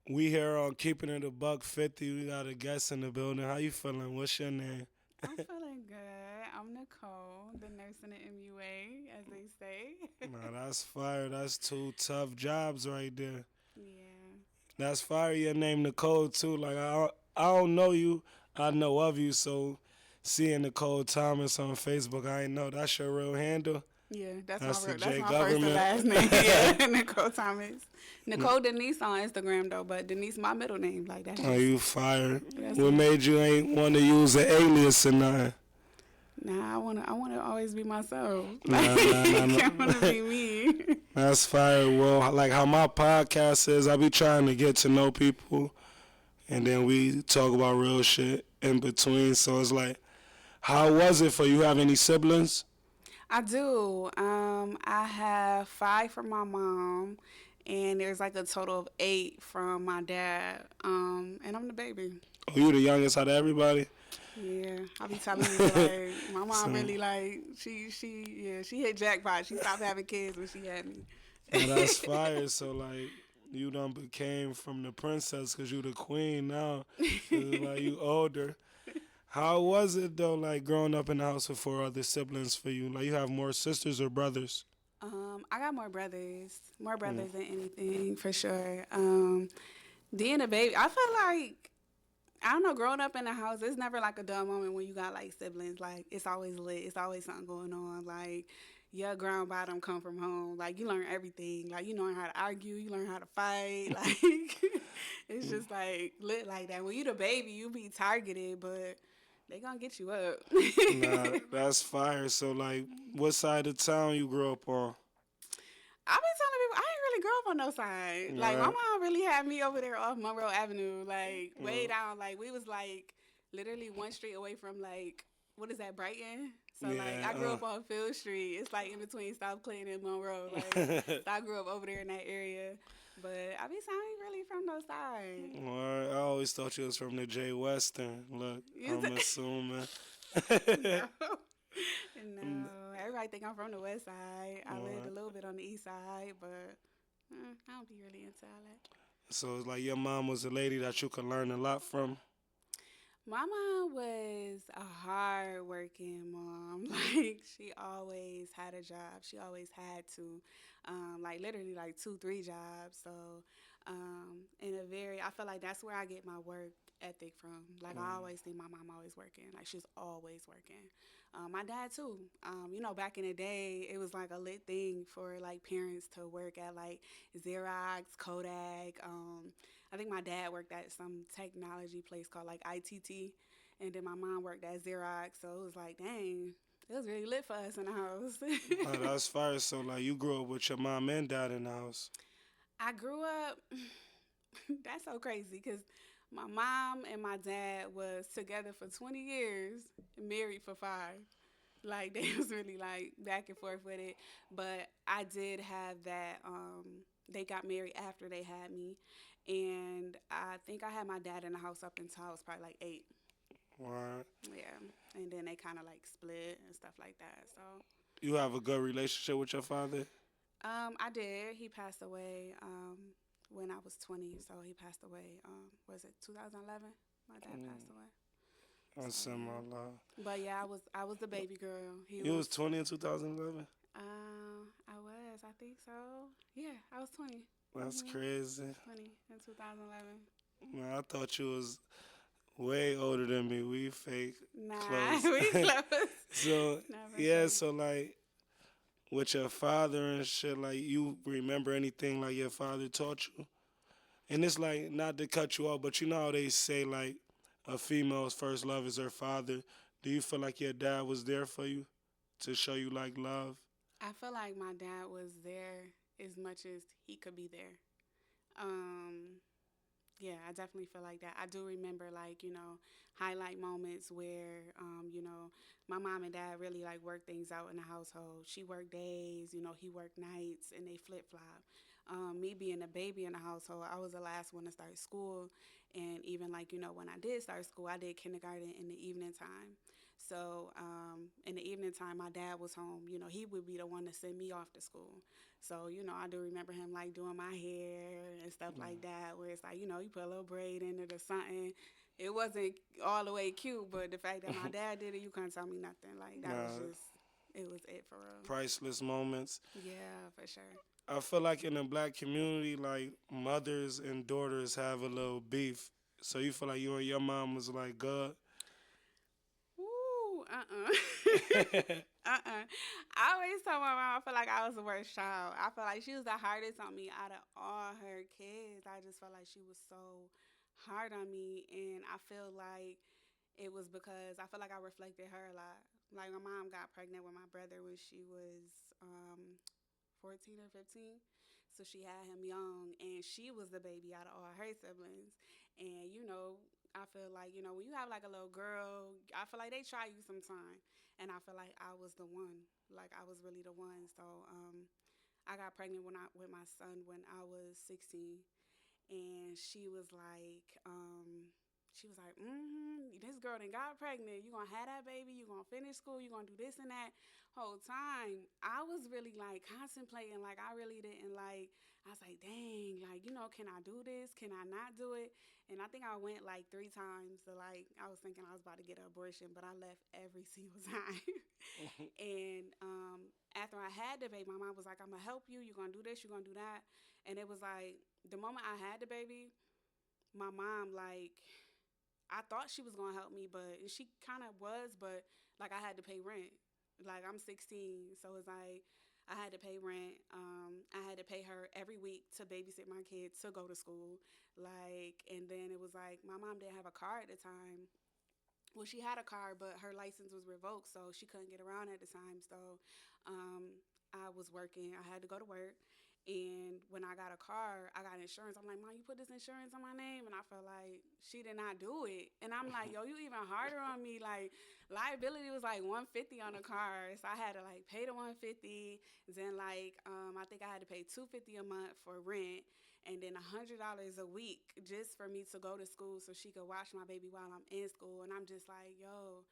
We here on Keeping It a Buck50. We got a guest in the building. How you feeling? What's your name? I'm feeling good. I'm Nicole, the nurse in the MUA, as they say. Nah, that's fire. That's two tough jobs right there. Yeah. That's fire. Your name Nicole too. Like I don't know you. I know of you. So seeing Nicole Thomas on Facebook, I ain't know that's your real handle. Yeah, That's the that's J my first and government. last name. Yeah, Nicole Thomas. Nicole Denise on Instagram though, but Denise my middle name. Like that's Oh, just you fire. that's What me. made you ain't want to use an alias or nothing? Nah, I wanna always be myself. Like Nah, nah, nah, I wanna nah. be me. That's fire. Well, like how my podcast is, I be trying to get to know people, and then we talk about real shit in between. So it's like, how was it for you? Have any siblings? I do. I have five from my mom, and there's like a total of eight from my dad. And I'm the baby. Oh, you the youngest out of everybody? Yeah, I be telling people like my mom So, really like she hit jackpot. She stopped having kids when she had me. now that's fire. So like, you done became from the princess because you the queen now. Cause like you older. How was it though? Like growing up in the house with four other siblings for you? Like you have more sisters or brothers? I got more Mm. brothers than anything for sure. Being a baby, I feel like I don't know. Growing up in the house, it's never like a dull moment when you got like siblings. Like it's always lit. It's always something going on. Like your ground bottom come from home. Like you learn everything. Like you learn how to argue. You learn how to fight. Like it's just like lit like that. When you the baby, you be targeted, but they gonna get you up. Nah, that's fire. So like, what side of town you grew up on? I been telling people I ain't really grow up on no side. Like my Right. mom really had me over there off Monroe Avenue, like way Mm. down. Like we was like literally one street away from like what is that, Brighton? So like I grew Yeah. up on Field Street. It's like in between South Clinton and Monroe. Like Uh. so I grew up over there in that area. But I be sounding really from those sides. Alright, I always thought you was from the J Western. Look, You I'm say- assuming. no. No. Everybody think I'm from the west side. I lived a Alright. little bit on the east side, but I don't be really into all that. So it's like your mom was a lady that you could learn a lot from. My mom was a hard working mom. Like she always had a job. She always had to, like literally like two, three jobs. So, in a very, I feel like that's where I get my work ethic from. Like I Mm. always see my mom always working. Like she's always working. My dad too. Back in the day, it was like a lit thing for like parents to work at like Xerox, Kodak. I think my dad worked at some technology place called like ITT, and then my mom worked at Xerox. So it was like, dang, it was really lit for us in the house. Oh, that's fire. So like you grew up with your mom and dad in the house. I grew up. That's so crazy because my mom and my dad was together for 20 years, married for five. Like they was really like back and forth with it. But I did have that. They got married after they had me, and I think I had my dad in the house up until I was probably like 8. Alright. Yeah, and then they kind of like split and stuff like that. So, You have a good relationship with your father? I did. He passed away when I was 20. So he passed away. Was it 2011? My dad passed Mm. away. I So send yeah, my love. but yeah, I was the baby girl. He You was was. 20 in 2011? I was. I think so. Yeah, I was 20. That's crazy. 20 in 2011. Man, I thought you was way older than me. We fake Nah, close. we close. So Not for yeah, sure. so like with your father and shit, like you remember anything like your father taught you? And it's like not to cut you off, but you know how they say like a female's first love is her father. Do you feel like your dad was there for you to show you like love? I feel like my dad was there as much as he could be there. Um, Yeah, I definitely feel like that. I do remember like, highlight moments where my mom and dad really like worked things out in the household. She worked days, he worked nights and they flip flop. Me being a baby in the household, I was the last one to start school, and even like, when I did start school, I did kindergarten in the evening time. So in the evening time, my dad was home. You know, he would be the one to send me off to school. So you know, I do remember him like doing my hair and stuff like that. Where it's like, you know, you put a little braid in it or something. It wasn't all the way cute, but the fact that my dad did it, you couldn't tell me nothing. Like that was Nah, just, it was it for real. priceless moments. Yeah, for sure. I feel like in the black community, like mothers and daughters have a little beef. So you feel like you and your mom was like good. Ooh, uh-uh. I always tell my mom I feel like I was the worst child. I feel like she was the hardest on me out of all her kids. I just felt like she was so hard on me, and I feel like it was because I feel like I reflected her a lot. Like my mom got pregnant with my brother when she was 14 or 15. So she had him young, and she was the baby out of all her siblings. And, you know, I feel like, you know, when you have like a little girl, I feel like they try you sometime. And I feel like I was the one. Like I was really the one. So I got pregnant with my son when I was 16, and she was like, this girl done got pregnant. You gonna have that baby? You gonna finish school? You gonna do this and that? Whole time, I was really like contemplating. Like I really didn't like. I was like, dang, like you know, can I do this? Can I not do it? And I think I went like 3 times. So like I was thinking I was about to get an abortion, but I left every single time. And after I had the baby, my mom was like, I'm gonna help you. You're gonna do this. You're gonna do that. And it was like the moment I had the baby, my mom like I thought she was gonna help me, but she kind of was. But like I had to pay rent. Like I'm 16, so it's like I had to pay rent. I had to pay her every week to babysit my kids to go to school. Like, and then it was like my mom didn't have a car at the time. Well, she had a car, but her license was revoked, so she couldn't get around at the time. So I was working. I had to go to work. And when I got a car, I got insurance. I'm like, Mom, you put this insurance on my name? And I felt like she did not do it. And I'm like, yo, you even harder on me. Like, liability was like 150 on the car. So I had to like pay the 150. Then like, I think I had to pay 250 a month for rent, and then $100 a week just for me to go to school so she could watch my baby while I'm in school. And I'm just like, yo,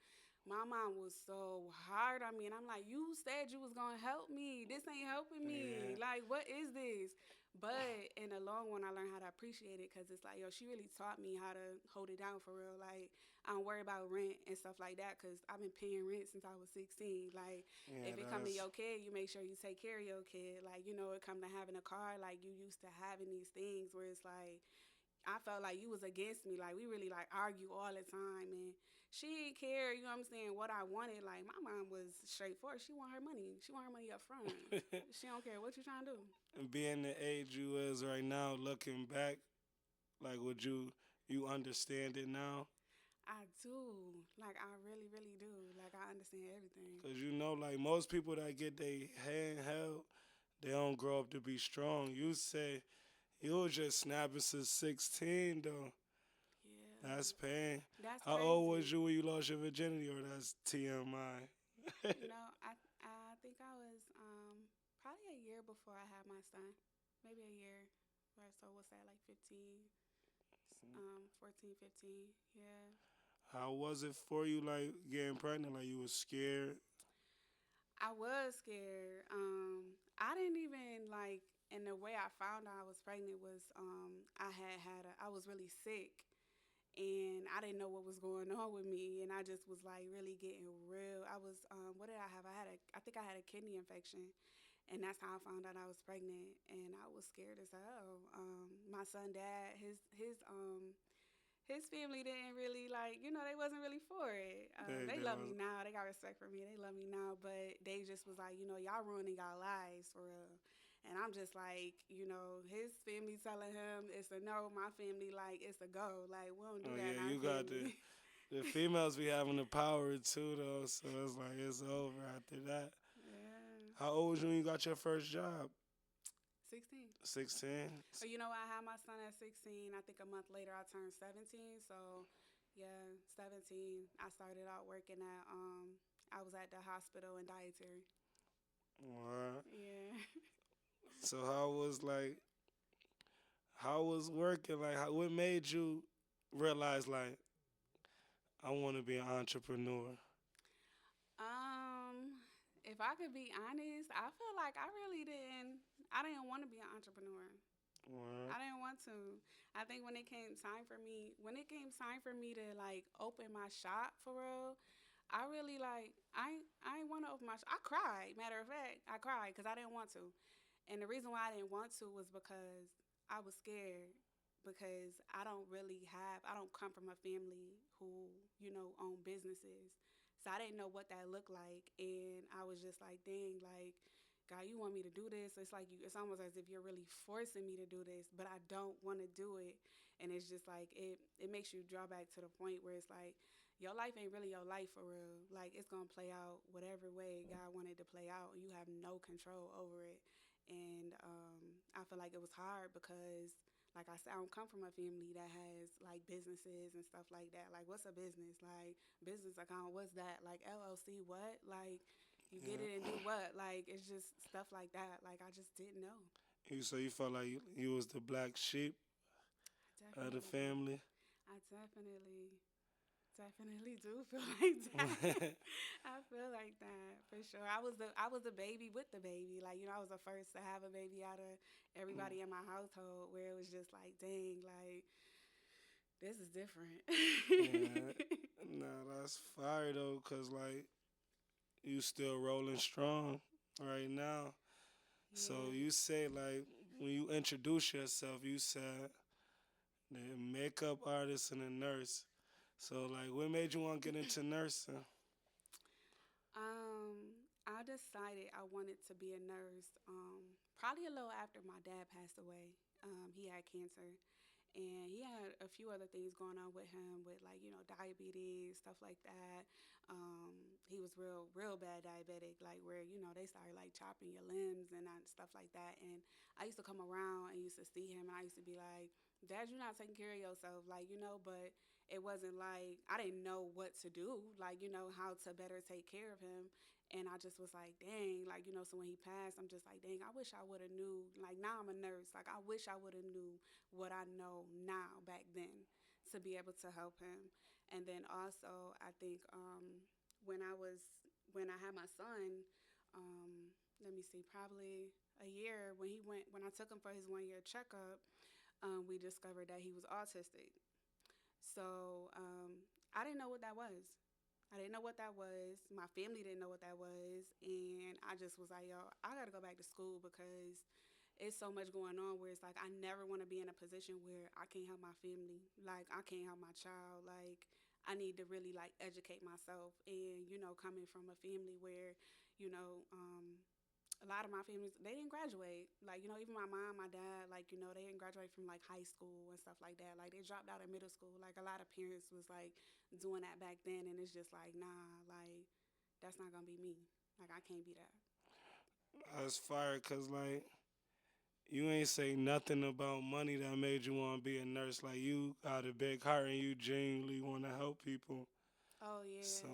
my mom was so hard on me, and I'm like, you said you was gonna help me. This ain't helping me. Yeah. Like, what is this? But in the long run, I learned how to appreciate it because it's like, yo, she really taught me how to hold it down for real. Like, I don't worry about rent and stuff like that because I've been paying rent since I was 16. Like, Yeah, if it come to that's your kid, you make sure you take care of your kid. Like, you know, it come to having a car, like you used to having these things where it's like I felt like you was against me. Like we really like argue all the time, and she didn't care. You know what I'm saying? What I wanted. Like my mom was straightforward. She want her money. She want her money up front. She don't care what you trying to do. and being the age you is right now, looking back, like would you understand it now? I do. Like I really, really do. Like I understand everything. Cause you know, like most people that get their hand held, they don't grow up to be strong. You say you was just snapping since 16 though. Yeah, That's pain. that's How old was crazy. you when you lost your virginity, or that's TMI? You know, I think I was probably a year before I had my son. Maybe a year. Or so what's that like 15, 14, 15. Yeah. How was it for you, like getting pregnant? Like you was scared? I was scared. I didn't even like, and the way I found out I was pregnant was I was really sick, and I didn't know what was going on with me, and I just was like really getting real. I was what did I have? I think I had a kidney infection, and that's how I found out I was pregnant, and I was scared as hell. My son dad, his family didn't really like, you know, they wasn't really for it. They They love me was. now. They got respect for me. They love me now, but they just was like, you know, y'all ruining y'all lives for real. And I'm just like, you know, his family telling him it's a no. My family like it's a go. Like we don't do Oh that yeah, in our you got family. the females be having the power too though. So it's like it's over after that. Yeah, How old was you when you got your first job? 16. 16. Oh, you know, I had my son at 16. I think a month later I turned 17. So, yeah, 17. I started out working at I was at the hospital in dietary. What? Yeah. So how was working? Like what made you realize like I want to be an entrepreneur? If I could be honest, I feel like I really didn't. I didn't want to be an entrepreneur. What? I didn't want to. I think when it came time for me to like open my shop for real, I really like I ain't want to open my shop. I cried. Matter of fact, I cried because I didn't want to. And the reason why I didn't want to was because I was scared because I don't come from a family who, own businesses. So I didn't know what that looked like. And I was just like, dang, like, God, you want me to do this? It's almost as if you're really forcing me to do this, but I don't want to do it. And it's just like, it makes you draw back to the point where it's like, your life ain't really your life for real. Like, it's going to play out whatever way God wanted to play out. You have no control over it. And I feel like it was hard because, like I said, I don't come from a family that has like businesses and stuff like that. Like, what's a business? Like, business account, what's that? Like, LLC, what? Like, you get Yeah. it and do what? Like, it's just stuff like that. Like, I just didn't know. You felt like you was the black sheep I of the definitely did. family. I definitely do feel like that. I feel like that for sure. I was the baby with the baby. Like, I was the first to have a baby out of everybody in my household where it was just like, dang, like this is different. Yeah. Nah, that's fire though, cause like you still rolling strong right now. So Yeah. you say like when you introduce yourself, you said the makeup artist and a nurse. So like, what made you want to get into nursing? I decided I wanted to be a nurse. Probably a little after my dad passed away. He had cancer, and he had a few other things going on with him, with like diabetes, stuff like that. He was real bad diabetic, like where they started like chopping your limbs and stuff like that. And I used to come around and used to see him, and I used to be like, Dad, you're not taking care of yourself, like but it wasn't like I didn't know what to do, like how to better take care of him. And I just was like, dang, like so when he passed, I'm just like, dang, I wish I would have knew. Like now I'm a nurse, like I wish I would have knew what I know now back then to be able to help him. And then also, I think when I was when I had my son, um, let me see, probably a year when I took him for his 1 year checkup, we discovered that he was autistic. So I didn't know what that was. I didn't know what that was. My family didn't know what that was. And I just was like, yo, I got to go back to school because it's so much going on where it's like I never want to be in a position where I can't help my family. Like, I can't help my child. Like, I need to really like educate myself. And, coming from a family where, you know, um, a lot of my families they didn't graduate, like even my mom, my dad, like they didn't graduate from like high school and stuff like that, like they dropped out of middle school, like a lot of parents was like doing that back then. And it's just like, nah, like that's not gonna be me. Like I can't be that. That's fire, cause like you ain't say nothing about money that made you want to be a nurse. Like you got a big heart and you genuinely want to help people. Oh yeah. So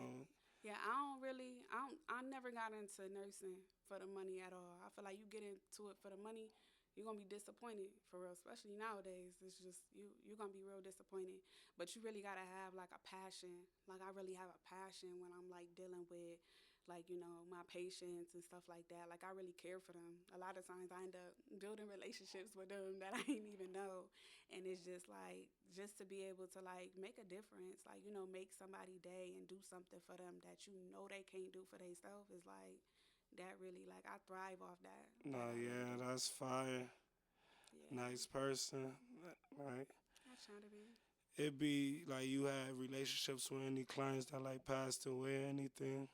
Yeah, I never got into nursing for the money at all. I feel like you get into it for the money, you're gonna be disappointed for real, especially nowadays. It's just you're gonna be real disappointed. But you really gotta have like a passion. Like I really have a passion when I'm like dealing with like, my patients and stuff like that. Like I really care for them. A lot of times I end up building relationships with them that I didn't even know. And it's just like just to be able to like make a difference, like make somebody day and do something for them that they can't do for themselves is like that really like I thrive off that. Like no, I really yeah, do. that's fire. Yeah, Nice person. Like I try to be. it be like you have relationships with any clients that like passed away or anything.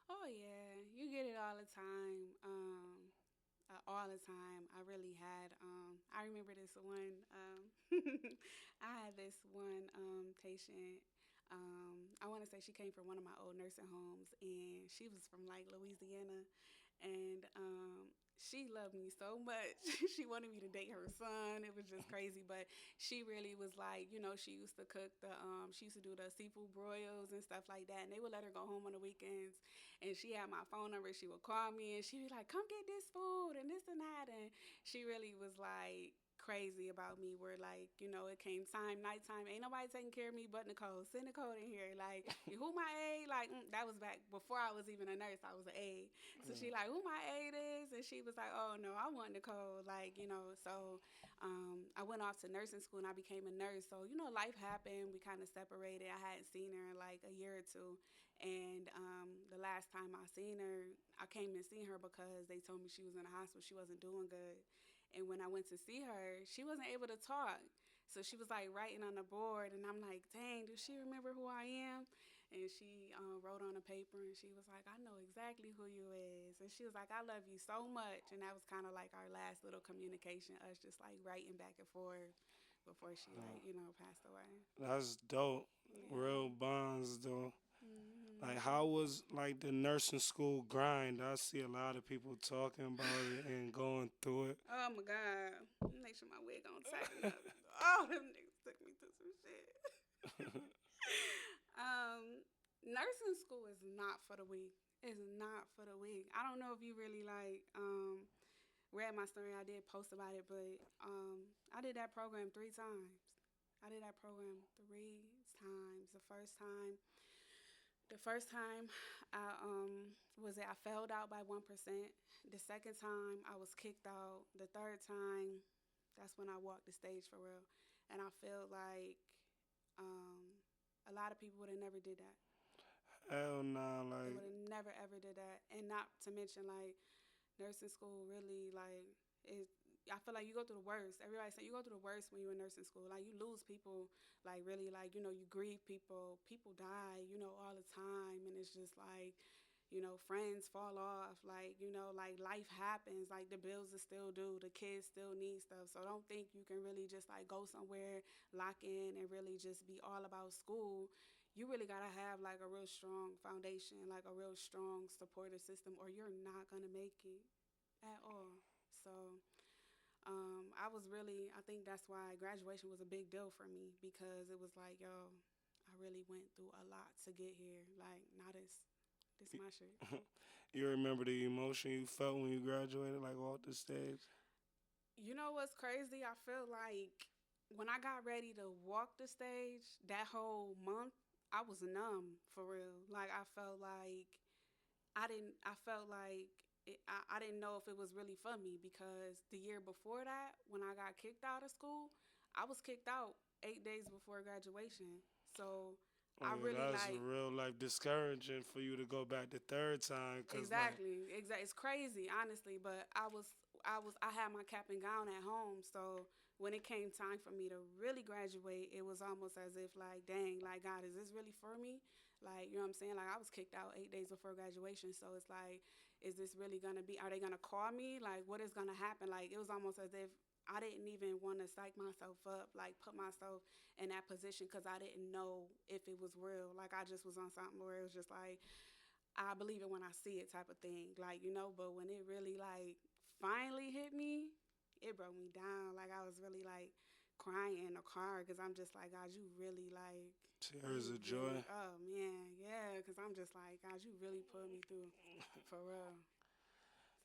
Oh yeah, you get it all the time. All the time. I really had. I remember this one. I had this one patient. I want to say she came from one of my old nursing homes, and she was from like Louisiana, and she loved me so much. She wanted me to date her son. It was just crazy, but she really was like, she used to cook she used to do the seafood broils and stuff like that, and they would let her go home on the weekends, and she had my phone number. She would call me, and she'd be like, "Come get this food and this and that," and she really was like crazy about me where like, you know, it came time, nighttime, ain't nobody taking care of me but Nicole. Send Nicole in here. Like, who my aide? Like, that was back before I was even a nurse, I was an aide. So she like, who my aide is? And she was like, oh no, I want Nicole. Like, you know, so I went off to nursing school and I became a nurse. So, you know, life happened. We kind of separated. I hadn't seen her in like a year or two. And the last time I seen her, I came and seen her because they told me she was in the hospital. She wasn't doing good. And when I went to see her, she wasn't able to talk. So she was like writing on the board, and I'm like, dang, does she remember who I am? And she wrote on a paper, and she was like, I know exactly who you is. And she was like, I love you so much. And that was kind of like our last little communication, us just like writing back and forth before she like, you know, passed away. That's dope. Yeah. Real bonds, though. Like, Hmm. how was like the nursing school grind? I see a lot of people talking about it and going through it. Oh my God. Make sure my wig on tighten up. Oh, them niggas took me through some shit. um, Nursing school is not for the weak. It's not for the weak. I don't know if you really like read my story. I did post about it, but I did that program 3 times. I did that program 3 times. The first time I failed out by 1%. The second time I was kicked out. The third time, that's when I walked the stage for real. And I feel like um, a lot of people would have never did that. Hell nah, They like would have never ever did that. And not to mention like nursing school really like is I feel like you go through the worst. Everybody say you go through the worst when you're in nursing school. Like you lose people, like really, like you know, you grieve people. People die, you know, all the time, and it's just like, you know, friends fall off. Like you know, like life happens. Like the bills are still due. The kids still need stuff. So don't think you can really just like go somewhere, lock in, and really just be all about school. You really gotta have like a real strong foundation, like a real strong supportive system, or you're not gonna make it at all. So I think that's why graduation was a big deal for me because it was like, yo, I really went through a lot to get here. Like, now this my shit. you remember the emotion you felt when you graduated, like off the stage. You know what's crazy? I feel like when I got ready to walk the stage, that whole month, I was numb for real. Like, I felt like I didn't know if it was really for me because the year before that, when I got kicked out of school, I was kicked out 8 days before graduation. So Oh I yeah, really that's like real life discouraging for you to go back the third time, cause like, exactly. It's crazy, honestly, but I had my cap and gown at home, so when it came time for me to really graduate, it was almost as if like, dang, like God, is this really for me? Like, you know what I'm saying? Like I was kicked out 8 days before graduation, so it's like, is this really gonna be? Are they gonna call me? Like, what is gonna happen? Like, it was almost as if I didn't even want to psych myself up, like put myself in that position because I didn't know if it was real. Like I just was on something where it was just like I believe it when I see it type of thing. Like, you know, but when it really like finally hit me, it broke me down. Like I was really like crying in the car because I'm just like, God, you really like, tears of joy. oh man, yeah, because I'm just like, God, you really put me through for real.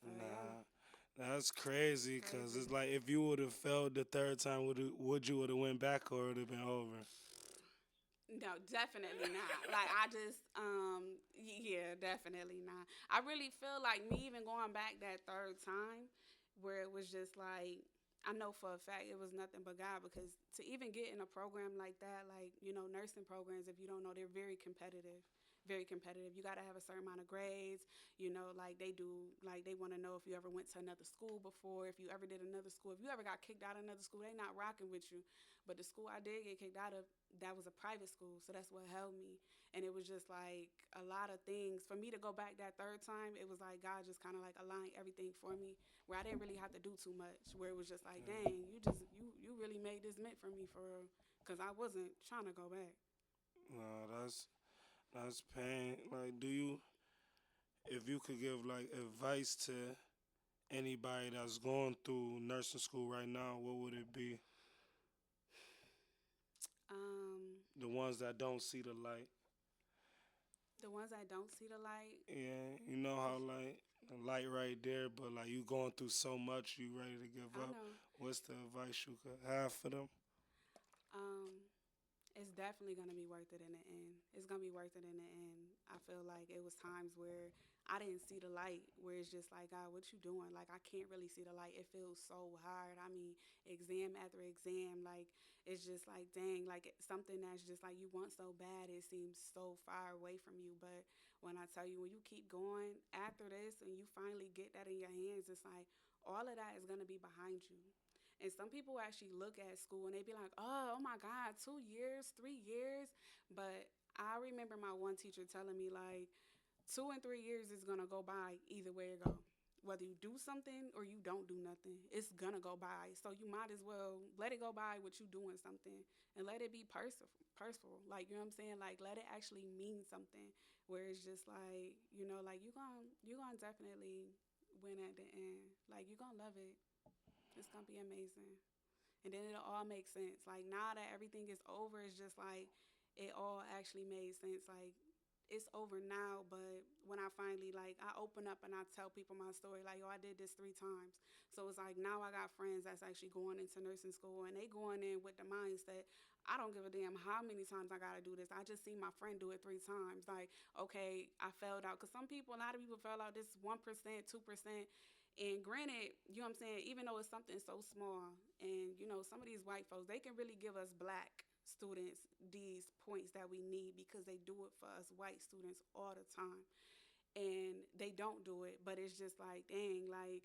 So yeah, Nah, that's crazy, cause crazy. it's like if you would have failed the third time, would you would have went back or would have been over? No, definitely not. Like I just, yeah, definitely not. I really feel like me even going back that third time, where it was just like I know for a fact it was nothing but God because to even get in a program like that, like you know, nursing programs, if you don't know, they're very competitive. Very competitive. You got to have a certain amount of grades. You know, like they do, like they want to know if you ever went to another school before, if you ever did another school, if you ever got kicked out of another school, they not rocking with you. But the school I did get kicked out of, that was a private school, so that's what held me. And it was just like a lot of things for me to go back that third time. It was like God just kind of like aligned everything for me, where I didn't really have to do too much. Where it was just like, dang, you really made this meant for me for real, because I wasn't trying to go back. No, that's pain. Like, do you, if you could give like advice to anybody that's going through nursing school right now, what would it be? Um, The ones that don't see the light. The ones that don't see the light. Yeah, you know how like the light right there, but like you going through so much, you ready to give I up. know. What's the advice you could have for them? Um, it's definitely gonna be worth it in the end. It's gonna be worth it in the end. I feel like it was times where I didn't see the light, where it's just like, God, what you doing? Like I can't really see the light. It feels so hard. I mean, exam after exam, like it's just like, dang, like something that's just like you want so bad, it seems so far away from you. But when I tell you, when you keep going after this and you finally get that in your hands, it's like all of that is gonna be behind you. And some people actually look at school and they be like, oh my God, 2 years, 3 years. But I remember my one teacher telling me, like, 2 and 3 years is going to go by either way it go. Whether you do something or you don't do nothing, it's going to go by. So you might as well let it go by with you doing something and let it be personal. Like, you know what I'm saying? Like, let it actually mean something where it's just like, like you gonna definitely win at the end. Like, you're going to love it. It's gonna be amazing. And then it'll all make sense. Like now that everything is over, it's just like it all actually made sense. Like it's over now, but when I finally like I open up and I tell people my story, like, yo, I did this 3 times. So it's like now I got friends that's actually going into nursing school and they going in with the mindset, I don't give a damn how many times I gotta do this. I just seen my friend do it 3 times. Like, okay, I failed out. Cause a lot of people fell out this 1%, 2%. And granted, you know what I'm saying, even though it's something so small, and some of these white folks, they can really give us black students these points that we need because they do it for us white students all the time. And they don't do it, but it's just like, dang, like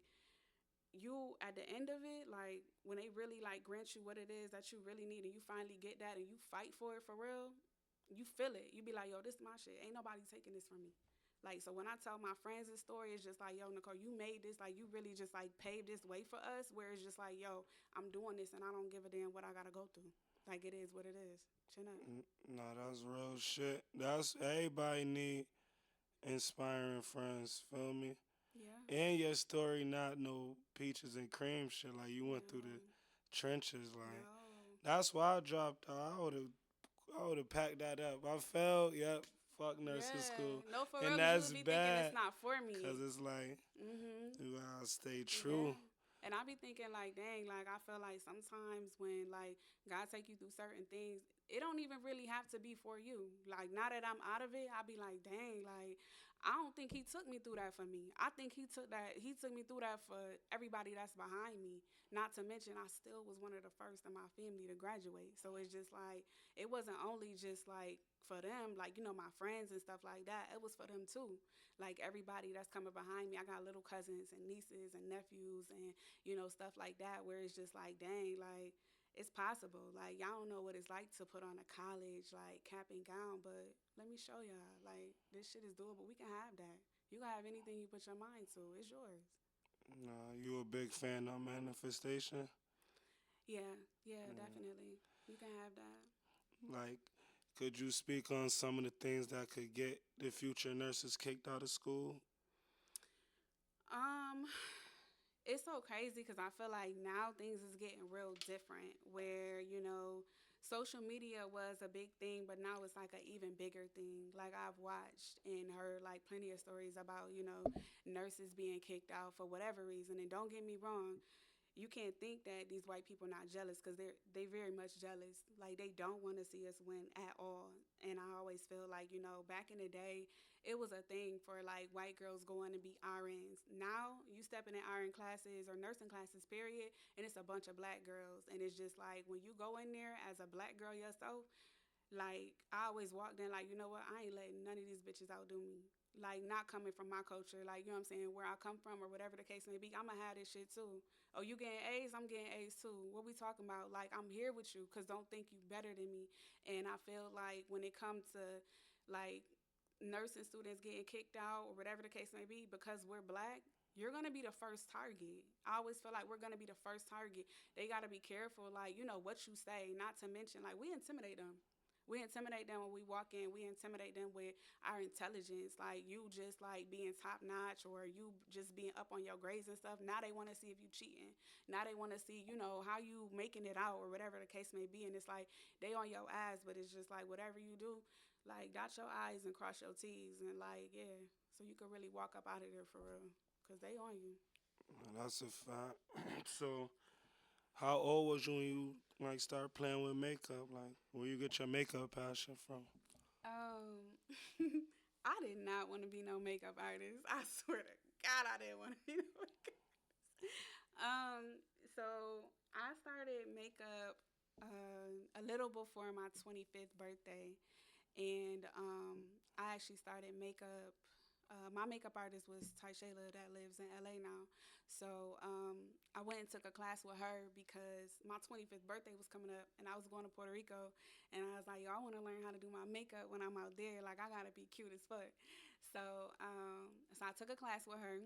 you at the end of it, like when they really like grant you what it is that you really need and you finally get that and you fight for it for real, you feel it. You be like, yo, this is my shit. Ain't nobody taking this from me. Like, so when I tell my friends this story, it's just like, yo, Nicole, you made this. Like, you really just like paved this way for us. Where it's just like, yo, I'm doing this and I don't give a damn what I gotta go through. Like, it is what it is. Chin up. No, that's real shit. That's everybody need inspiring friends. Feel me? Yeah. And your story not no peaches and cream shit. Like you went through the No. trenches. Like No. that's why I dropped out. I would have packed that up. I failed. Yep. Fuck nursing Yeah. school, No, for and real, because you would that's be thinking it's bad. not for Cause me. it's like Mm-hmm. you gotta stay Yeah. true. And I be thinking like, dang, like I feel like sometimes when like God take you through certain things, it don't even really have to be for you. Like now that I'm out of it, I be like, dang, like I don't think he took me through that for me. I think he took me through that for everybody that's behind me. Not to mention I still was one of the first in my family to graduate. So it's just like it wasn't only just like for them, like, my friends and stuff like that. It was for them too. Like everybody that's coming behind me. I got little cousins and nieces and nephews and stuff like that where it's just like, dang, like it's possible. Like y'all don't know what it's like to put on a college like cap and gown, but let me show y'all. Like this shit is doable. We can have that. You can have anything you put your mind to. It's yours. Nah, you a big fan of manifestation? Yeah, yeah, definitely. You can have that. Like, could you speak on some of the things that could get the future nurses kicked out of school? Um, it's so crazy because I feel like now things is getting real different where, social media was a big thing, but now it's like an even bigger thing. Like I've watched and heard like plenty of stories about, nurses being kicked out for whatever reason. And don't get me wrong, you can't think that these white people not jealous because they very much jealous. Like they don't want to see us win at all. And I always feel like back in the day, it was a thing for like white girls going to be RNs. Now you step in RN classes or nursing classes, period, and it's a bunch of black girls. And it's just like when you go in there as a black girl yourself, like I always walked in like, you know what, I ain't letting none of these bitches outdo me. Like not coming from my culture, like you know what I'm saying, where I come from or whatever the case may be, I'ma have this shit too. Oh, you getting A's, I'm getting A's too. What we talking about? Like I'm here with you, cause don't think you better than me. And I feel like when it comes to like nursing students getting kicked out or whatever the case may be, because we're black, you're gonna be the first target. I always feel like we're gonna be the first target. They gotta be careful, like what you say. Not to mention, like we intimidate them. We intimidate them when we walk in. We intimidate them with our intelligence. Like you just like being top notch or you just being up on your grades and stuff. Now they want to see if you cheating. Now they want to see, how you making it out or whatever the case may be. And it's like they on your ass, but it's just like whatever you do, like dot your I's and cross your T's and like yeah, so you could really walk up out of there for real, cause they on you. That's a fact. So, how old was you when you like start playing with makeup? Like, where you get your makeup passion from? Um, I did not want to be no makeup artist. I swear to God, I didn't want to be no makeup. Um, so I started makeup a little before my 25th birthday, and I actually started makeup. My makeup artist was Ty Shayla that lives in LA now. So I went and took a class with her because my 25th birthday was coming up and I was going to Puerto Rico. And I was like, yo, I want to learn how to do my makeup when I'm out there. Like, I got to be cute as fuck. So I took a class with her.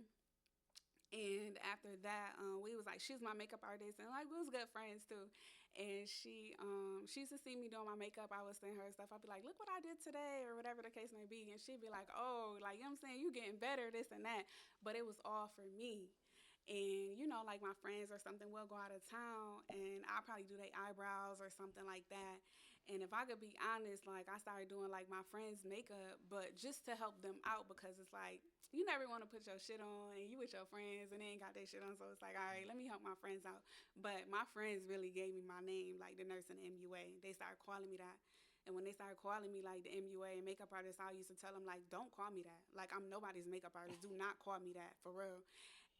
And after that, we was like, she was my makeup artist, and like we was good friends too. And she used to see me doing my makeup. I would send her stuff. I'd be like, look what I did today, or whatever the case may be. And she'd be like, oh, like you know what I'm saying, you getting better, this and that. But it was all for me. And like my friends or something will go out of town, and I'll probably do their eyebrows or something like that. And if I could be honest, like I started doing like my friends' makeup, but just to help them out because it's like you never want to put your shit on and you with your friends and they ain't got their shit on. So it's like, all right, let me help my friends out. But my friends really gave me my name, like the nurse in the MUA. They started calling me that. And when they started calling me like the MUA and makeup artist, I used to tell them like, don't call me that. Like I'm nobody's makeup artist. Do not call me that for real.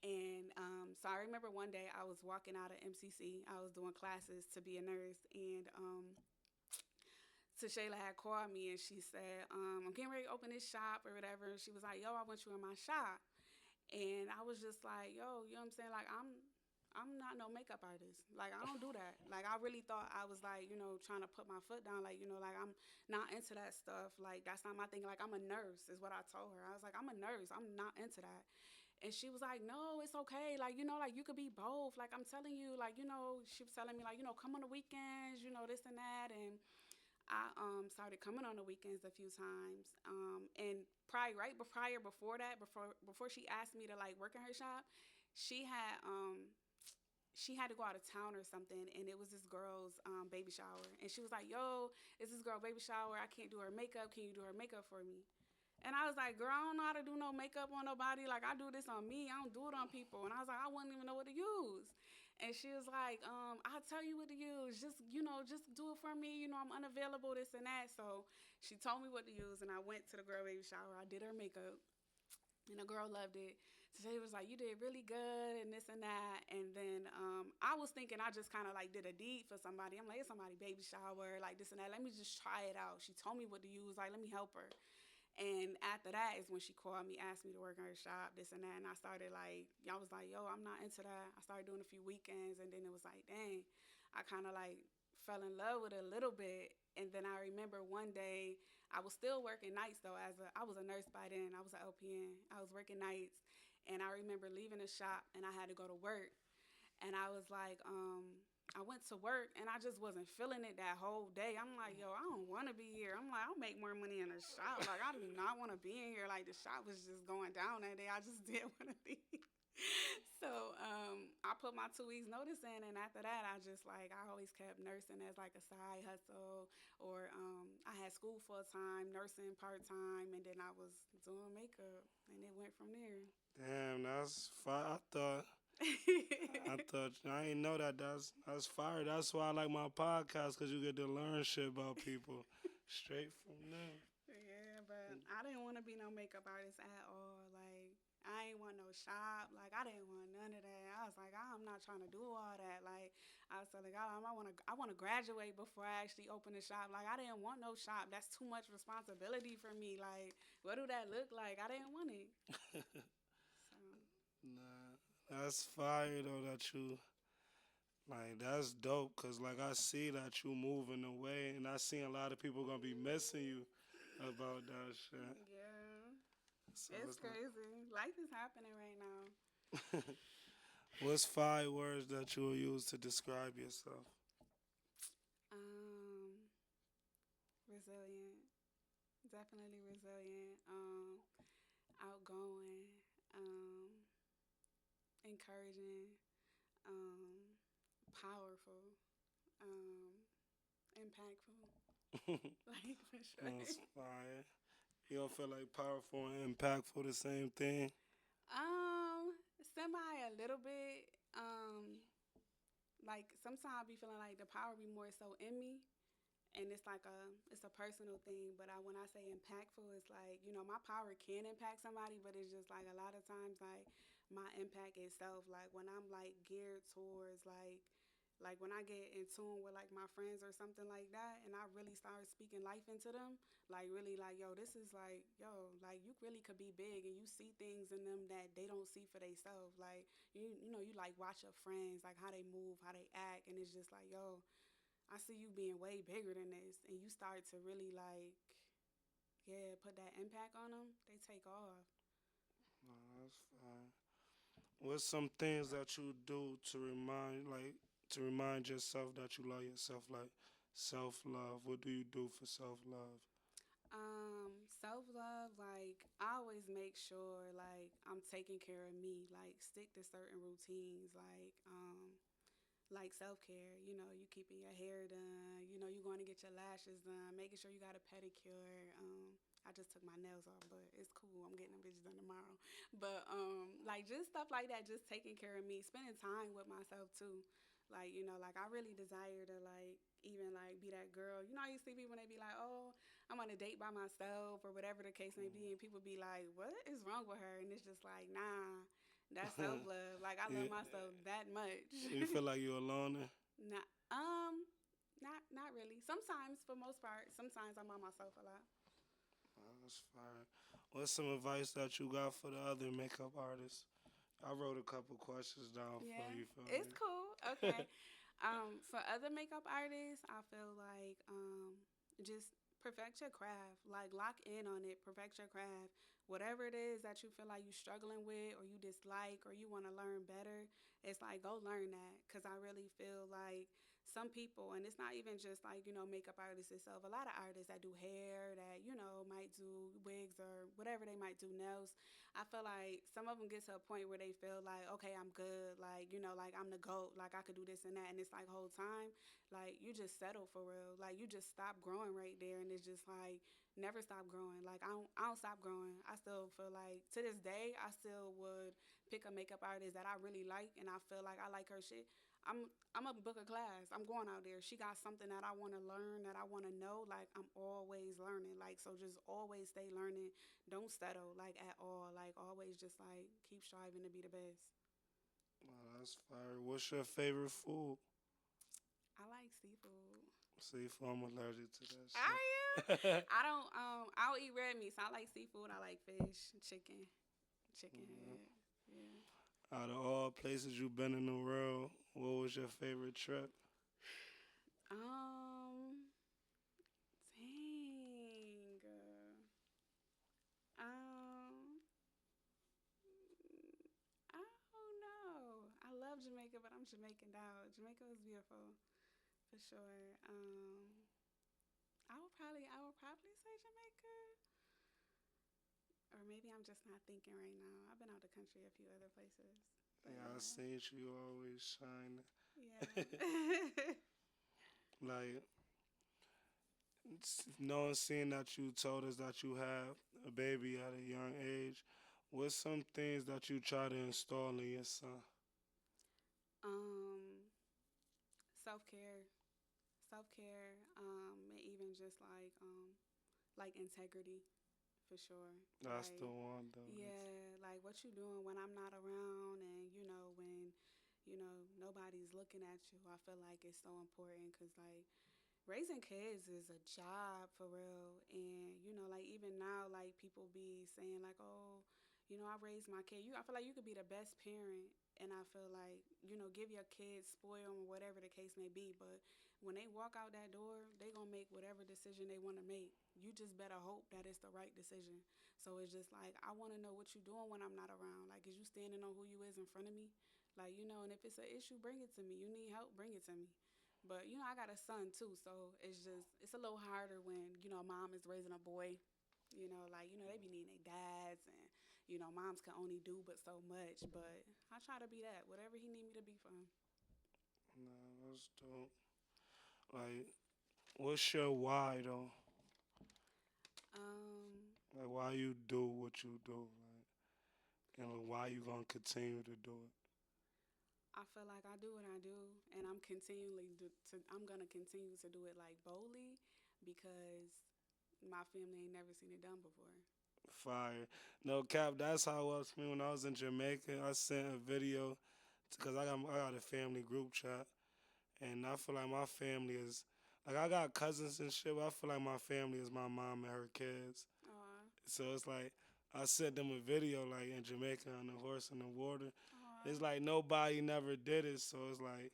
And so I remember one day I was walking out of MCC. I was doing classes to be a nurse, and so Shayla had called me and she said, I'm getting ready to open this shop or whatever. She was like, yo, I want you in my shop. And I was just like, yo, you know what I'm saying? Like I'm not no makeup artist. Like I don't do that. Like I really thought I was like, trying to put my foot down. Like, like I'm not into that stuff. Like that's not my thing. Like I'm a nurse is what I told her. I was like, I'm a nurse. I'm not into that. And she was like, no, it's okay. Like, like you could be both. Like I'm telling you, like, she was telling me like, come on the weekends, this and that. And I started coming on the weekends a few times. And probably right prior before that, before she asked me to like work in her shop, she had she had to go out of town or something, and it was this girl's baby shower. And she was like, yo, it's this girl baby shower. I can't do her makeup. Can you do her makeup for me? And I was like, girl, I don't know how to do no makeup on nobody. Like, I do this on me. I don't do it on people. And I was like, I wouldn't even know what to use. And she was like, I'll tell you what to use. Just do it for me. I'm unavailable, this and that. So she told me what to use, and I went to the girl baby shower. I did her makeup, and the girl loved it. So she was like, you did really good, and this and that. And then I was thinking I just kind of like did a deed for somebody. I'm like, it's somebody baby shower, like this and that. Let me just try it out. She told me what to use. Like, let me help her. And after that is when she called me, asked me to work in her shop, this and that. And I started like, I was like, yo, I'm not into that. I started doing a few weekends, and then it was like, dang, I kind of like fell in love with it a little bit. And then I remember one day I was still working nights though. I was a nurse by then. I was an LPN. I was working nights, and I remember leaving the shop and I had to go to work. And I was like, I went to work and I just wasn't feeling it that whole day. I'm like, yo, I don't want to be here. I'm like, I'll make more money in the shop. Like, I do not want to be in here. Like, the shop was just going down that day. I just didn't want to be. So I put my 2 weeks notice in, and after that, I just like I always kept nursing as like a side hustle, or I had school full time, nursing part time, and then I was doing makeup, and it went from there. Damn, that's fire. I didn't know that. That's fire. That's why I like my podcast, because you get to learn shit about people straight from them. Yeah, but I didn't want to be no makeup artist at all. Like, I ain't want no shop. Like, I didn't want none of that. I was like, I'm not trying to do all that. Like, I was telling God, I want to graduate before I actually open a shop. Like, I didn't want no shop. That's too much responsibility for me. Like, what do that look like? I didn't want it. So, Nah, that's fire though that you like. That's dope, cause like I see that you moving away, and I see a lot of people gonna be missing you about that shit. yeah, So it's it's like, crazy. Life is happening right now. what's 5 words that you will use to describe yourself? Um, resilient. Definitely resilient. Outgoing. Um, encouraging. Um, powerful. Um, impactful. Like for sure. That's fire. You don't feel like powerful and impactful the same thing? Semi a little bit. Like sometimes I be feeling like the power be more so in me, and it's a personal thing. But when I say impactful, it's like my power can impact somebody, but it's just like a lot of times like my impact itself. Like when I'm like geared towards like when I get in tune with like my friends or something like that, and I really start speaking life into them, like really like yo, this is like yo, like you really could be big, and you see things in them that they don't see for themselves. Like you like watch your friends, like how they move, how they act, and it's just like yo, I see you being way bigger than this, and you start to really like yeah put that impact on them. They take off. No, that's fine. What's some things that you do to remind yourself that you love yourself, like self love? What do you do for self love? Self love, like I always make sure like I'm taking care of me, like stick to certain routines, like self care. You keeping your hair done. You going to get your lashes done, making sure you got a pedicure. I just took my nails off, but it's cool. I'm getting them bitches done tomorrow. But like just stuff like that, just taking care of me, spending time with myself too. Like like I really desire to like even like be that girl. You see people when they be like, oh, I'm on a date by myself or whatever the case may be, and people be like, what is wrong with her? And it's just like, nah, that's self love. Like I love you, myself that much. you feel like you're alone? Not not really. Sometimes, for most part, sometimes I'm by myself a lot. That's fine. What's some advice that you got for the other makeup artists? I wrote a couple questions down for Yeah, you. Feel it's me? cool. Okay. For other makeup artists, I feel like just perfect your craft. Like lock in on it. Perfect your craft. Whatever it is that you feel like you struggling with, or you dislike, or you want to learn better, it's like go learn that. Cause I really feel like some people, and it's not even just like makeup artists itself. A lot of artists that do hair, that might do wigs or whatever they might do nails. I feel like some of them get to a point where they feel like, okay, I'm good, like like I'm the goat, like I could do this and that, and it's like whole time, like you just settle for real, like you just stop growing right there, and it's just like never stop growing. Like I don't stop growing. I still feel like to this day, I still would pick a makeup artist that I really like, and I feel like I like her shit. I'm a book a class. I'm going out there. She got something that I want to learn, that I want to know. Like I'm always learning. Like so, just always stay learning. Don't settle like at all. Like always, just like keep striving to be the best. Oh, that's fire. What's your favorite food? I like seafood. Seafood. I'm allergic to that Are you? shit. I don't. I'll eat red meat. So I like seafood. I like fish, chicken head. Yeah. Out of all places you've been in the world, what was your favorite trip? Um. Dang. Um. I don't know. I love Jamaica, but I'm Jamaican out. Jamaica was beautiful for sure. I would probably say Jamaica, or maybe I'm just not thinking right now. I've been out the country a few other places, but Yeah, I seen you always shine. yeah, yeah. Like, knowing, seeing that you told us that you have a baby at a young age, what's some things that you try to install in your son? um, self care, self care, and even just like integrity for sure. That's the Like, one, though. yeah, like what you doing when I'm not around, and when nobody's looking at you. I feel like it's so important because like raising kids is a job for real, and like even now like people be saying like, oh, I raised my kid. I feel like you could be the best parent, and I feel like give your kids spoil them or whatever the case may be, but when they walk out that door, they gonna make whatever decision they want to make. You just better hope that it's the right decision. So it's just like I want to know what you doing when I'm not around. Like, is you standing on who you is in front of me? Like, and if it's an issue, bring it to me. You need help, bring it to me. But I got a son too, so it's a little harder when mom is raising a boy. Like they be needing their dads, and moms can only do but so much. But I try to be that, whatever he need me to be for him. Nah, that's dope. Like, what's your why though? Um, Like, why you do what you do? Like, and why you gonna continue to do it? I feel like I do what I do, and I'm gonna continue to do it like boldly because my family ain't never seen it done before. Fire. No cap. That's how it was for me when I was in Jamaica. I sent a video because I got a family group chat, and I feel like my family is like I got cousins and shit. But I feel like my family is my mom and her kids. Aw, So it's like I sent them a video like in Jamaica on the horse in the water. It's aw, like nobody never did it. So it's like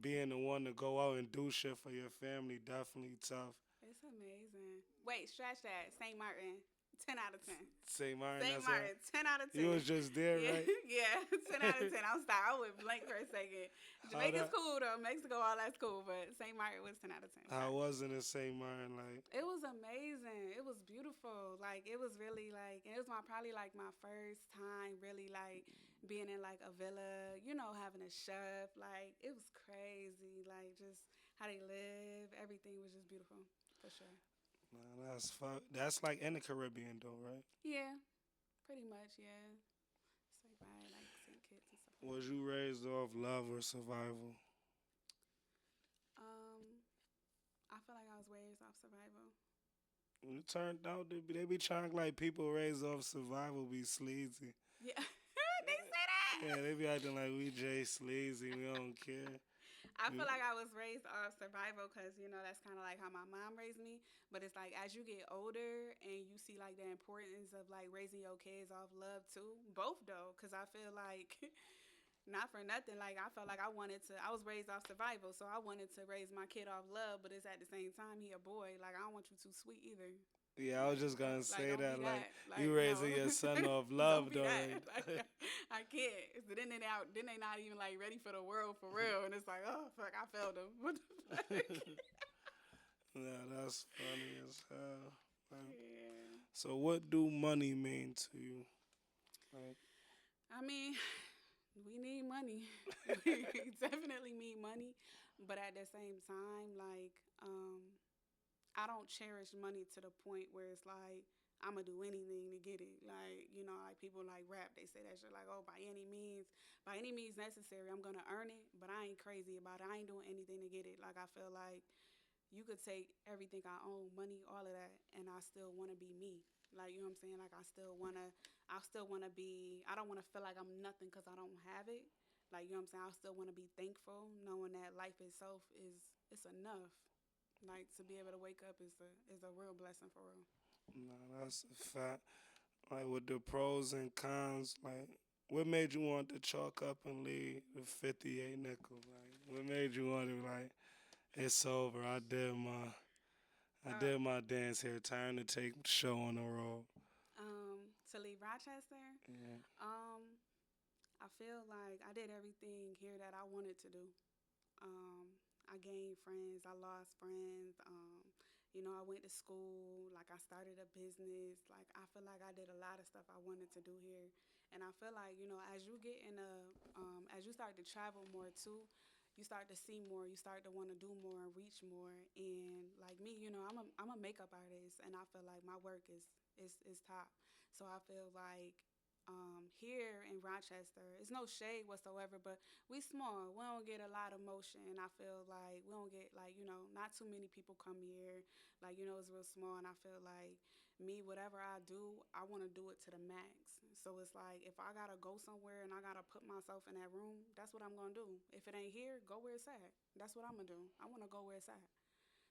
being the one to go out and do shit for your family definitely tough. it's amazing. Wait, stretch that. St. Martin, 10 out of 10. Say mine. St. That's all. Martin, 10 out of You 10. was just there, Yeah, right? yeah, 10 out of 10. I'm sorry, I went blank for a second. How Jamaica's that? cool though. Mexico, all that's cool, but St. Martin was 10 out of 10. How Sorry. wasn't it Saint Martin like? It was amazing. It was beautiful. Like it was really like it was my probably like my first time really like being in like a villa, having a chef. Like it was crazy. Like just how they live, everything was just beautiful for sure. Nah, that's fuck. That's like in the Caribbean though, right? Yeah, pretty much, yeah. It's like by like St. Kitts and stuff like Was you raised off love or survival? that. I feel like I was raised off survival. It turned out to be they be trying like people raised off survival be sleazy. Yeah, they say that. Yeah, they be acting like we Jay sleazy. We don't care. I feel We- like I was raised off survival because that's kind of like how my mom raised me. But it's like as you get older and you see like the importance of like raising your kids off love too. Both though, because I feel like not for nothing. Like I felt like I was raised off survival, so I wanted to raise my kid off love. But it's at the same time he a boy. Like I don't want you too sweet either. Yeah, I was Like, just gonna like say don't be that. Like that. Like you no, raising your son off don't love be though. that. Like, Like I can't. So then they not even like ready for the world for real, and it's like oh fuck, I failed them. What the fuck? yeah, that's funny as hell. Like, Yeah. so what do money mean to you? Like, I mean, we need money. We definitely need money, but at the same time, like I don't cherish money to the point where it's like I'm gonna do anything to get it. Like like people like rap, they say that shit like, oh, by any means necessary, I'm gonna earn it. But I ain't crazy about it. I ain't doing anything to get it. Like I feel like you could take everything I own, money, all of that, and I still want to be me. Like what I'm saying. Like I still wanna be. I don't wanna feel like I'm nothing because I don't have it. Like what I'm saying. I still wanna be thankful, knowing that life itself is it's enough. Like to be able to wake up is a real blessing for real. nah, that's a fact. Like with the pros and cons, like what made you want to chalk up and leave the 58 nickel? Like what made you want to like it's over. I Uh, did my dance here. Time to take the show on the road. to leave Rochester, Yeah. um, I feel like I did everything here that I wanted to do. Um, I gained friends. I lost friends. I went to school. Like I started a business. Like I feel like I did a lot of stuff I wanted to do here. And I feel like as you get as you start to travel more too, you start to see more. You start to want to do more and reach more. And like me, I'm a makeup artist, and I feel like my work is top. So I feel like here in Rochester, it's no shade whatsoever, but we small. We don't get a lot of motion. And I feel like we don't get like not too many people come here. Like it's real small, and I feel like me, whatever I do, I want to do it to the max. So it's like if I gotta go somewhere and I gotta put myself in that room, that's what I'm gonna do. If it ain't here, go where it's at. That's what I'm gonna do. I want to go where it's at.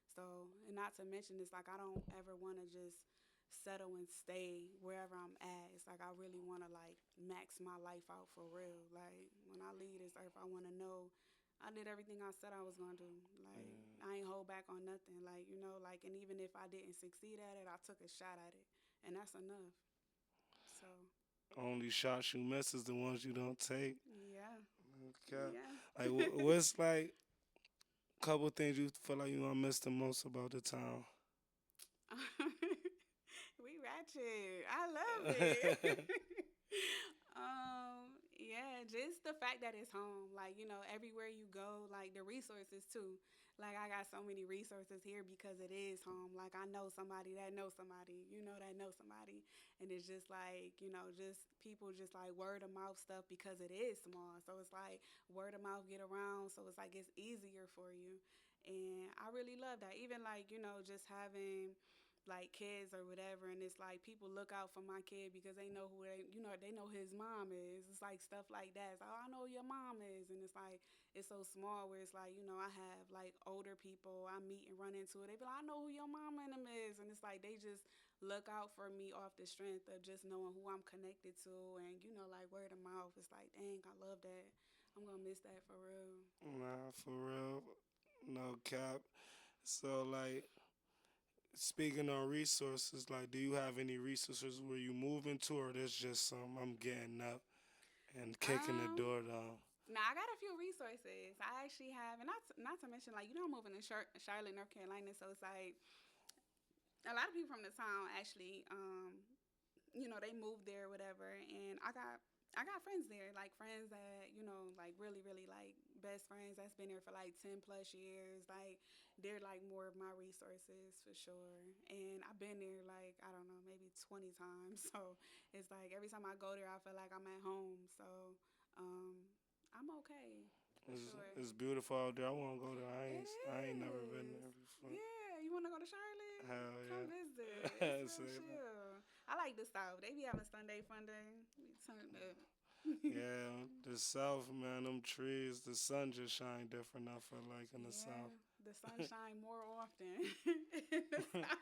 So, and not to mention, it's like I don't ever want to just settle and stay wherever I'm at. It's like I really want to like max my life out for real. Like when I leave this earth, I want to know I did everything I said I was gonna do. Like I ain't hold back on nothing. Like like and even if I didn't succeed at it, I took a shot at it, and that's enough. So Only shots you miss is the ones you don't take. yeah, Okay. yeah. Like what's like couple things you feel like you gonna miss the most about the town. We ratchet. I love it. Yeah, just the fact that it's home. Like, everywhere you go, like the resources too. Like I got so many resources here because it is home. Like I know somebody that knows somebody, that knows somebody. And it's just like, just people just like word of mouth stuff because it is small. So it's like word of mouth get around. So it's like it's easier for you. And I really love that. Even like, just having like kids or whatever, and it's like people look out for my kid because they know who they know his mom is. It's like stuff like that. It's like, oh, I know who your mom is, and it's like it's so small where it's like I have like older people I meet and run into it. They be like, I know who your mom and them is, and it's like they just look out for me off the strength of just knowing who I'm connected to, and like word of mouth. It's like, dang, I love that. I'm gonna miss that for real. Nah, for real, no cap. So like, speaking on resources, like, do you have any resources where you moving to, or this just some I'm getting up and kicking the Um, door down? Now I got a few resources. I actually have, and not to mention, like I'm moving to Charlotte, North Carolina, so it's like a lot of people from the town actually, they moved there, or whatever, and I got friends there, like friends that like really, really like best friends that's been there for like 10 plus years. Like they're like more of my resources for sure, and I've been there like I don't know maybe 20 times. So it's like every time I go there, I feel like I'm at home. So um, I'm okay for sure. It's beautiful out there. I want to go there. It I ain't never been is. there before. Yeah, you want to go to Charlotte? Hell Come visit. It's yeah. real Say that. chill. I like the South. They be having Sunday fun day. We turned up. Yeah, the South, man, them trees, the sun just shine different. I feel like in the South. Yeah, the sunshine more often in the South.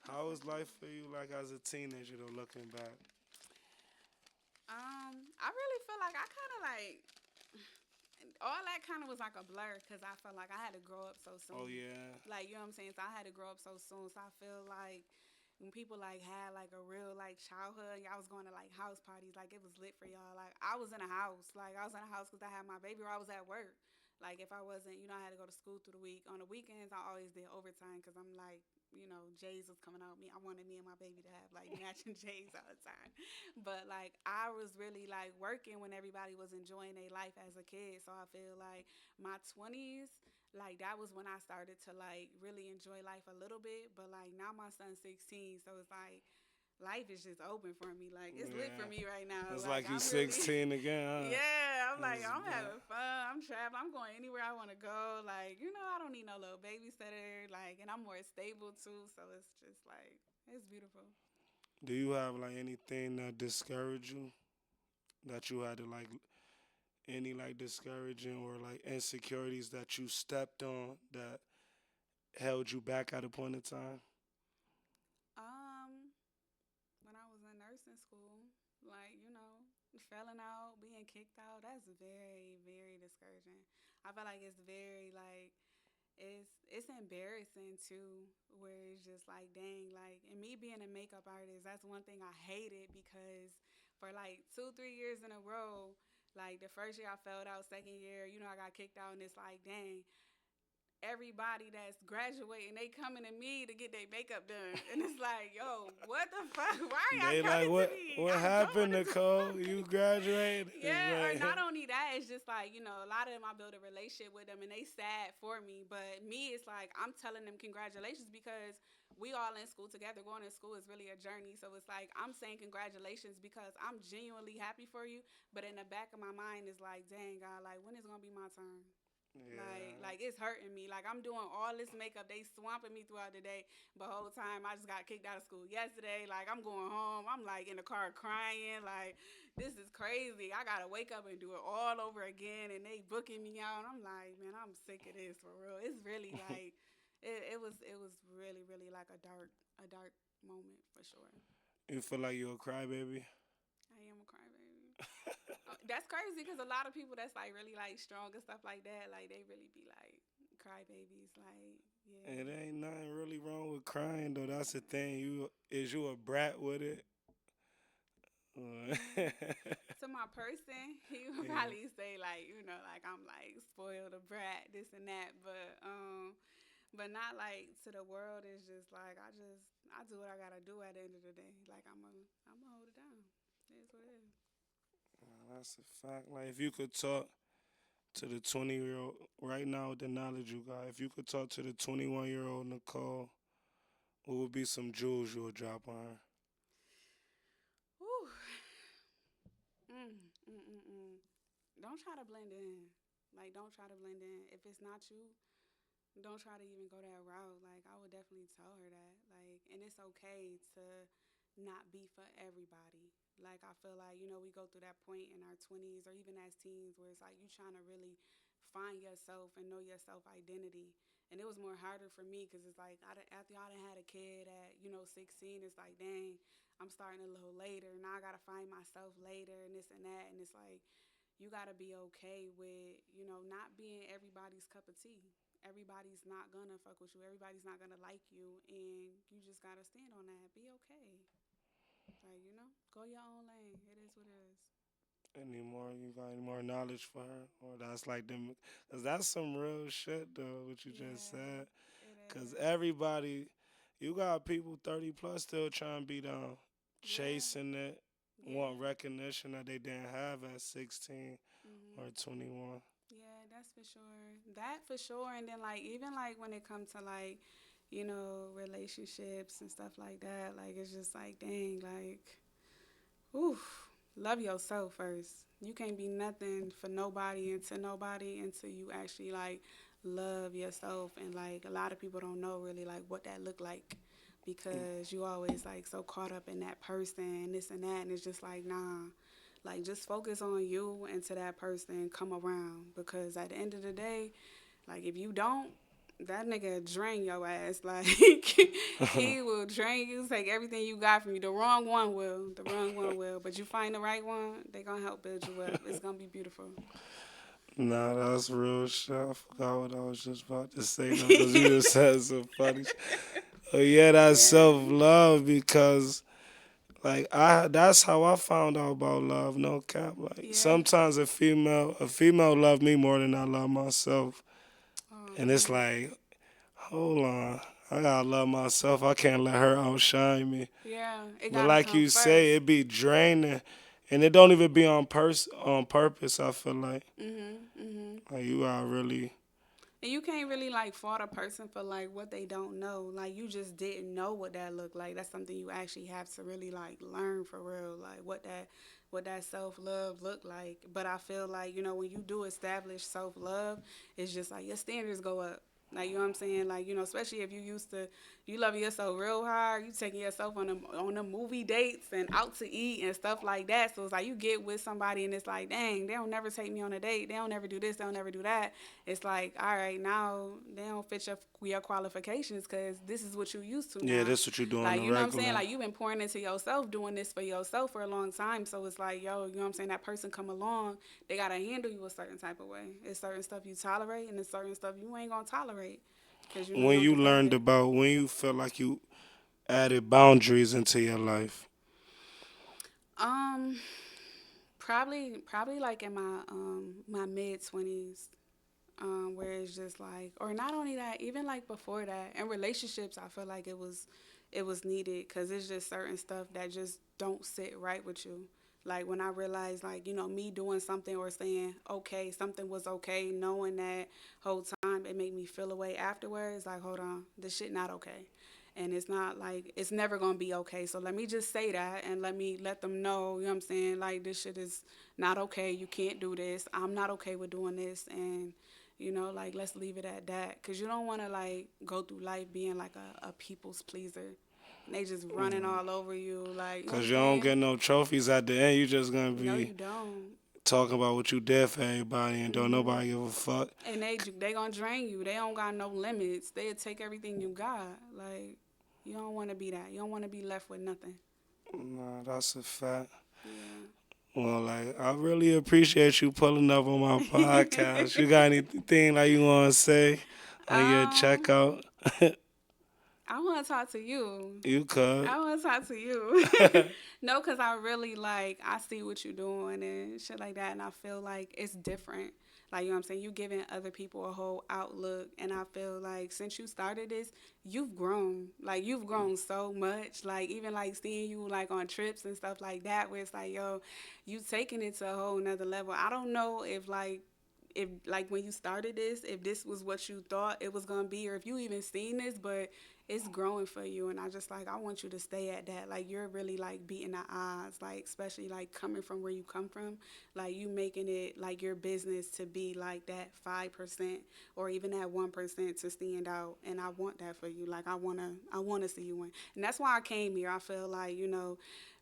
How For was life sure. for you, like as a teenager, though, looking back? I really feel like I kind of like all that kind of was like a blur because I felt like I had to grow up so Oh soon. yeah, Like you know what I'm saying? So I had to grow up so soon. So I feel like when people like had like a real like childhood, y'all was going to like house parties, like it was lit for y'all. Like I was in a house, like I was in a house because I had my baby, or I was at work. Like if I wasn't, I had to go to school through the week. On the weekends, I always did overtime because I'm like, J's was coming out. I wanted me and my baby to have like matching J's all the time. But like I was really like working when everybody was enjoying their life as a kid. So I feel like my 20s, like that was when I started to like really enjoy life a little bit. But like now my son's 16, so it's like life is just open for me. Like it's lit for yeah. me right now. It's Like like you I'm really 16 again, huh? yeah, I'm like It's I'm bad. having fun. I'm traveling. I'm going anywhere I want to go. Like, I don't need no little babysitter. Like, and I'm more stable too, so it's just like it's beautiful. Do you have like anything that discouraged you? That you had to like any like discouraging or like insecurities that you stepped on that held you back at a point in time? Um, when I was in nursing school, like, felling out, being kicked out, that's very, very discouraging. I feel like it's very like it's embarrassing too, where it's just like dang, like, and me being a makeup artist, that's one thing I hated because for like 2, 3 years in a row, like the first year I failed out, second year, I got kicked out, and it's like dang, everybody that's graduating, they coming to me to get their makeup done. And it's like, yo, what the fuck? Why are y'all They like coming to me? what I don't happened, want to Nicole? do You graduated? It's yeah, or not like only that, it's just like, a lot of them I build a relationship with them and they sad for me. But me, it's like I'm telling them congratulations because we all in school together. Going to school is really a journey. So it's like I'm saying congratulations because I'm genuinely happy for you. But in the back of my mind is like, dang God, like when is it gonna be my turn? yeah. Like it's hurting me. Like I'm doing all this makeup, they swamping me throughout the day. But the whole time I just got kicked out of school yesterday. Like I'm going home. I'm like in the car crying. Like this is crazy. I gotta wake up and do it all over again. And they booking me out. I'm like, man, I'm sick of this for real. It's really like, it was really really like a dark moment for sure. You feel like you're a crybaby? I am a crybaby. That's crazy because a lot of people that's like really like strong and stuff like that, like they really be like crybabies. Like, yeah. It ain't nothing really wrong with crying though. That's the thing. You a brat with it. To my person, he would Yeah. probably say like, like I'm like spoiled a brat, this and that, but not like to the world. It's just like I do what I gotta do at the end of the day. Like I'm gonna hold it down. It is what it is. That's a fact. Like if you could talk to the 20-year-old right now with the knowledge you got, if you could talk to the 21-year-old Nicole, what would be some jewels you would drop on her? Whew. Mm, mm, mm, mm. Don't try to blend in. Like don't try to blend in. If it's not you, don't try to even go that route. Like I would definitely tell her that. Like, and it's okay to not be for everybody. Like I feel like we go through that point in our 20s or even as teens where it's like you trying to really find yourself and know your self identity. And it was more harder for me because it's like after I done had a kid at 16, it's like dang, I'm starting a little later. Now I gotta find myself later and this and that. And it's like you got to be okay with, not being everybody's cup of tea. Everybody's not going to fuck with you. Everybody's not going to like you. And you just got to stand on that. Be okay. Like, go your own lane. It is what it is. Any more? You got any more knowledge for her? Or that's like them? Cause that's some real shit though. What you just Yeah, said. it Cause is. everybody, you got people 30 plus still trying to be down, Yeah, chasing it, want yeah. recognition that they didn't have at 16 or Hmm. 21. Yeah, that's for sure. That for sure. And then, like, even like when it comes to like, relationships and stuff like that, like, it's just like, dang, like, oof, love yourself first. You can't be nothing for nobody and to nobody until you actually like love yourself. And like a lot of people don't know really like what that look like because you always like so caught up in that person and this and that, and it's just like nah. Like just focus on you and to that person come around because at the end of the day, like if you don't, that nigga drain your ass. Like he will drain you, take everything you got from you. The wrong one will. The wrong one will. But you find the right one, they gonna help build you up. It's gonna be beautiful. Nah, that's real shit. I forgot what I was just about to say though, cause you just said some funny shit. But yeah, that's Yeah. self love because like that's how I found out about love. No cap. Like Yeah. sometimes a female love me more than I love myself, Oh and it's man. like, hold on, I gotta love myself. I can't let her outshine me. Yeah. It But gotta like come you say, first. it be draining, and it don't even be on purpose. I feel Mhm. Mhm. like you are really. And you can't really like fault a person for like what they don't know. Like you just didn't know what that looked like. That's something you actually have to really like learn for real. Like what that self love look like. But I feel like, when you do establish self love, it's just like your standards go up. Like you know what I'm saying? Like, especially if you used to you love yourself real hard, you taking yourself on the movie dates and out to eat and stuff like that. So it's like you get with somebody and it's like, dang, they don't never take me on a date. They don't never do this, they don't never do that. It's like, all right, now they don't fit your qualifications because this is what you used to Yeah, now. this what you do on Like, the you know what I'm saying? regular. Like, you've been pouring into yourself, doing this for yourself for a long time. So it's like, yo, you know what I'm saying? That person come along, they got to handle you a certain type of way. It's certain stuff you tolerate and it's certain stuff you ain't going to tolerate because, you When don't you deserve learned it. about when you felt like you added boundaries into your life. Um, probably like in my mid 20s. Where it's just like, or not only that, even like before that, in relationships, I feel like it was needed because it's just certain stuff that just don't sit right with you. Like when I realized, like me doing something or saying okay, something was okay, knowing that whole time it made me feel away afterwards. Like hold on, this shit not okay, and it's not like it's never gonna be okay. So let me just say that and let them know. You know what I'm saying? Like this shit is not okay. You can't do this. I'm not okay with doing this, and like let's leave it at that because you don't want to like go through life being like a people's pleaser and they just running all over you like you know what I'm Cause you don't saying. get no trophies at the end. You just gonna No, be you don't. talking about what you did for everybody and don't Hmm. nobody give a fuck. And they gonna drain you. They don't got no limits. They'll take everything you got. Like you don't want to be that. You don't want to be left with nothing. Nah, that's a fact. Yeah. Well, like I really appreciate you pulling up on my podcast. You got anything like you want to say on your um checkout? I want to talk to you. You could. I want to talk to you. No, because I really like, I see what you're doing and shit like that. And I feel like it's different. Like, you know what I'm saying? You're giving other people a whole outlook. And I feel like since you started this, you've grown. Like, you've grown so much. Like, even like seeing you like on trips and stuff like that, where it's like, yo, you taking it to a whole nother level. I don't know if like when you started this, if this was what you thought it was gonna be, or if you even seen this, but it's growing for you, and I just like I want you to stay at that. Like you're really like beating the odds, like especially like coming from where you come from, like you making it like your business to be like that 5% or even that 1% to stand out, and I want that for you. Like I wanna see you win, and that's why I came here. I feel like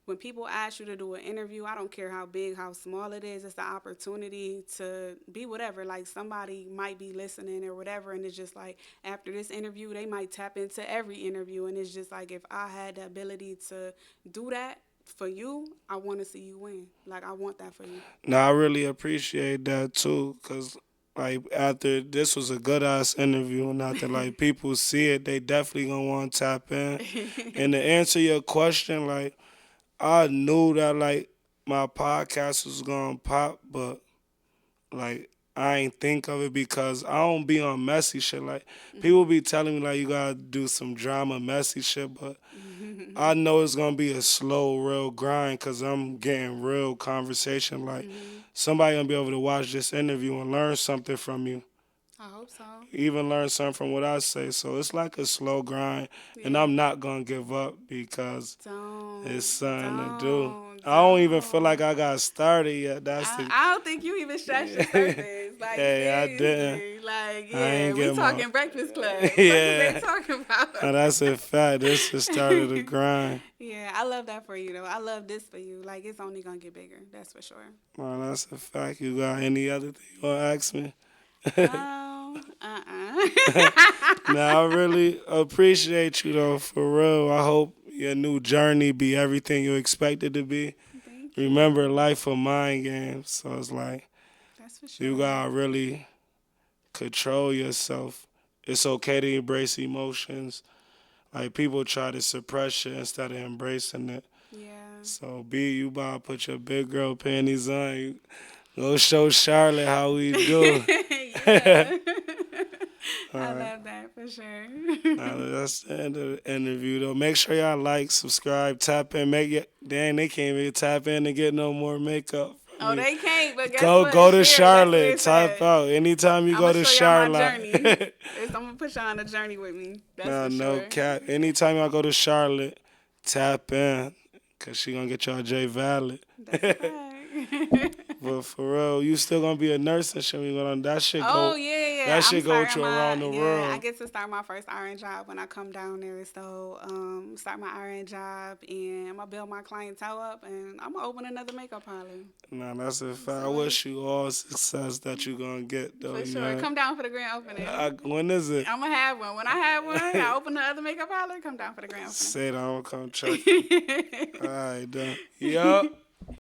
when people ask you to do an interview, I don't care how big, how small it is, it's the opportunity to be whatever. Like somebody might be listening or whatever, and it's just like after this interview, they might tap into every interview, and it's just like if I had the ability to do that for you, I want to see you win. Like I want that for you. Now I really appreciate that too, cause like after this was a good ass interview, and after like people see it, they definitely gonna want to tap in. And to answer your question, like I knew that like my podcast was gonna pop, but like I ain't think of it because I don't be on messy shit. Like people be telling me like you gotta do some drama, messy shit, but I know it's gonna be a slow, real grind because I'm getting real conversation. Like somebody gonna be able to watch this interview and learn something from you, I hope so. even learn something from what I say. So it's like a slow grind, and Yeah. I'm not gonna give up because it's Don't, something to do. don't, I don't even feel like don't. I got started yet. That's the I don't think you even scratched the surface. Like hey, I didn't. seriously. Like I yeah, ain't we get my talking Breakfast Club. Fuck is they yeah. talking about? That's a fact. This is start of the grind. Yeah, I love that for you though. I love this for you. Like it's only gonna get bigger. That's for sure. Man, that's a fact. You got any other thing you wanna ask me? Now I really appreciate you though, for real. I hope your new journey be everything you expect it to be. Thank you. Remember, life a mind game, so it's like That's for you sure. gotta really control yourself. It's okay to embrace emotions. Like people try to suppress shit instead of embracing it. Yeah. So B, you about to put your big girl panties on. You go show Charlotte how we do. Yeah. All I right. love that for sure. Now that's the end of the interview though. Make sure y'all like, subscribe, tap in, make it. Dang, they can't even tap in to get no more makeup from Oh, me. they can't, but guess Go what? go to Share. That's what Charlotte, it tap said. out. Anytime you I'm go gonna to show y'all my journey. Charlotte. I'm gonna put y'all on a journey with me. That's Nah, for no sure. cap. Anytime y'all go to Charlotte, tap in. Cause she gonna get y'all J Valid. That's a fact. But for real, you still gonna be a nurse and shit. That shit Oh go. yeah. That I'm shit go with starting you around my the yeah. I world. get to start my first RN job when I come down there. So start my RN job and I'm gonna build my clientele up and I'm gonna open another makeup parlor Nah, that's a fact. I so wish you all success that you gonna get though. for You sure. heard? Come down for the grand opening. When is it? I'm gonna have one. When I have one, I open the other makeup parlor. Come down for the grand Say that I'm gonna come check. opening. All right, done. Yup.